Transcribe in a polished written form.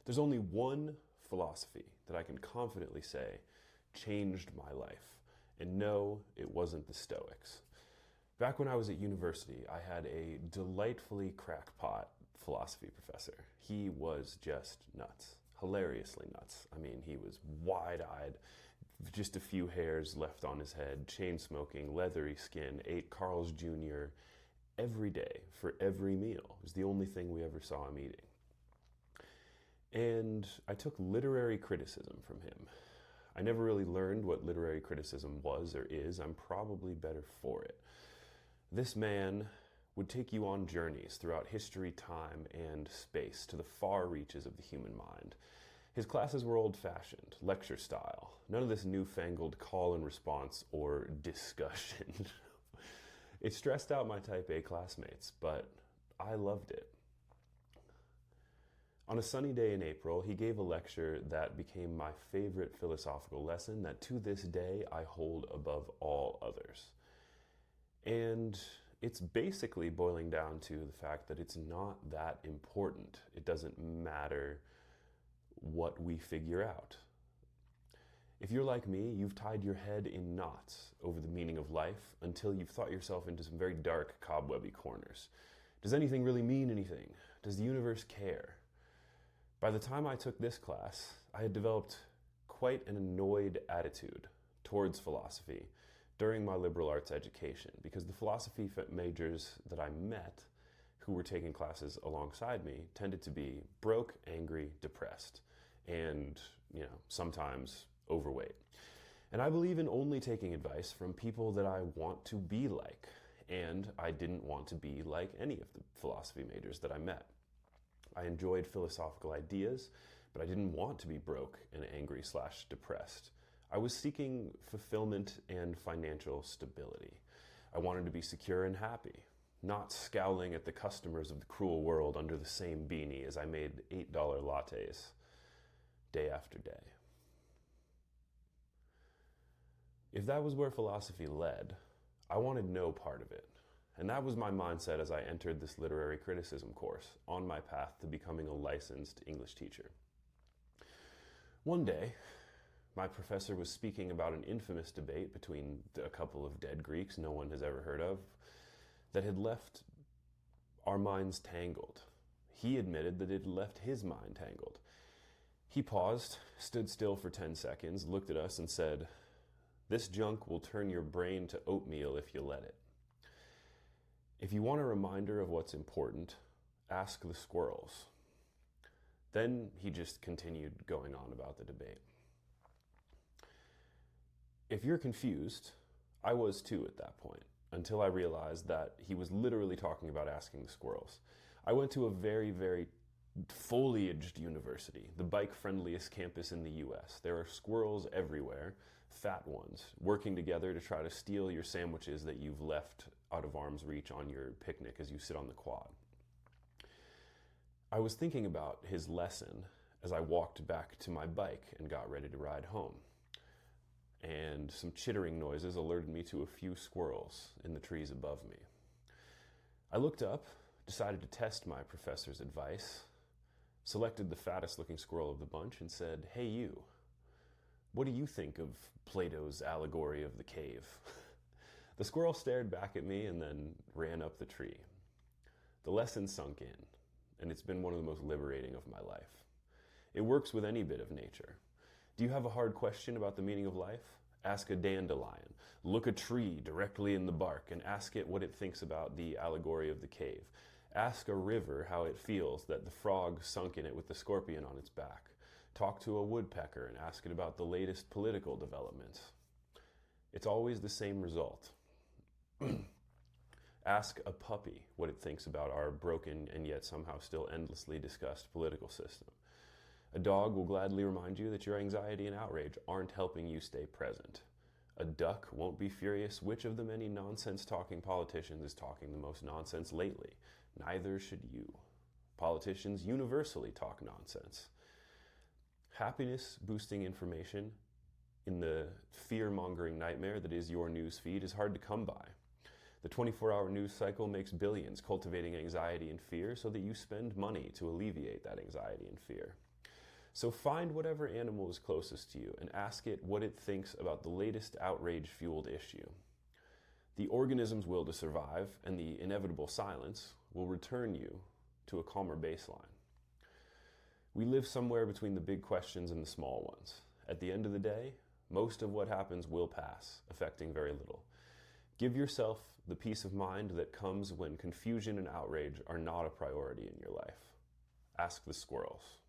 There's only one philosophy that I can confidently say changed my life. And no, it wasn't the Stoics. Back when I was at university, I had a delightfully crackpot philosophy professor. He was just nuts. Hilariously nuts. I mean, he was wide-eyed, just a few hairs left on his head, chain-smoking, leathery skin, ate Carl's Jr. every day for every meal. It was the only thing we ever saw him eating. And I took literary criticism from him. I never really learned what literary criticism was or is. I'm probably better for it. This man would take you on journeys throughout history, time, and space to the far reaches of the human mind. His classes were old-fashioned, lecture style. None of this newfangled call and response or discussion. It stressed out my type A classmates, but I loved it. On a sunny day in April, he gave a lecture that became my favorite philosophical lesson that to this day I hold above all others. And it's basically boiling down to the fact that it's not that important. It doesn't matter what we figure out. If you're like me, you've tied your head in knots over the meaning of life until you've thought yourself into some very dark, cobwebby corners. Does anything really mean anything? Does the universe care? By the time I took this class, I had developed quite an annoyed attitude towards philosophy during my liberal arts education, because the philosophy majors that I met who were taking classes alongside me tended to be broke, angry, depressed, and, sometimes overweight. And I believe in only taking advice from people that I want to be like, and I didn't want to be like any of the philosophy majors that I met. I enjoyed philosophical ideas, but I didn't want to be broke and angry/depressed. I was seeking fulfillment and financial stability. I wanted to be secure and happy, not scowling at the customers of the cruel world under the same beanie as I made $8 lattes day after day. If that was where philosophy led, I wanted no part of it. And that was my mindset as I entered this literary criticism course on my path to becoming a licensed English teacher. One day, my professor was speaking about an infamous debate between a couple of dead Greeks no one has ever heard of that had left our minds tangled. He admitted that it had left his mind tangled. He paused, stood still for 10 seconds, looked at us and said, "This junk will turn your brain to oatmeal if you let it." If you want a reminder of what's important, ask the squirrels. Then he just continued going on about the debate. If you're confused, I was too at that point, until I realized that he was literally talking about asking the squirrels. I went to a very, very foliaged university, the bike-friendliest campus in the US. There are squirrels everywhere, fat ones, working together to try to steal your sandwiches that you've left out of arm's reach on your picnic as you sit on the quad. I was thinking about his lesson as I walked back to my bike and got ready to ride home. And some chittering noises alerted me to a few squirrels in the trees above me. I looked up, decided to test my professor's advice, selected the fattest looking squirrel of the bunch and said, "Hey you, what do you think of Plato's allegory of the cave?" The squirrel stared back at me and then ran up the tree. The lesson sunk in, and it's been one of the most liberating of my life. It works with any bit of nature. Do you have a hard question about the meaning of life? Ask a dandelion. Look a tree directly in the bark and ask it what it thinks about the allegory of the cave. Ask a river how it feels that the frog sunk in it with the scorpion on its back. Talk to a woodpecker and ask it about the latest political developments. It's always the same result. Ask a puppy what it thinks about our broken and yet somehow still endlessly discussed political system. A dog will gladly remind you that your anxiety and outrage aren't helping you stay present. A duck won't be furious which of the many nonsense-talking politicians is talking the most nonsense lately. Neither should you. Politicians universally talk nonsense. Happiness-boosting information in the fear-mongering nightmare that is your news feed is hard to come by. The 24-hour news cycle makes billions cultivating anxiety and fear so that you spend money to alleviate that anxiety and fear. So find whatever animal is closest to you and ask it what it thinks about the latest outrage-fueled issue. The organism's will to survive and the inevitable silence will return you to a calmer baseline. We live somewhere between the big questions and the small ones. At the end of the day, most of what happens will pass, affecting very little. Give yourself the peace of mind that comes when confusion and outrage are not a priority in your life. Ask the squirrels.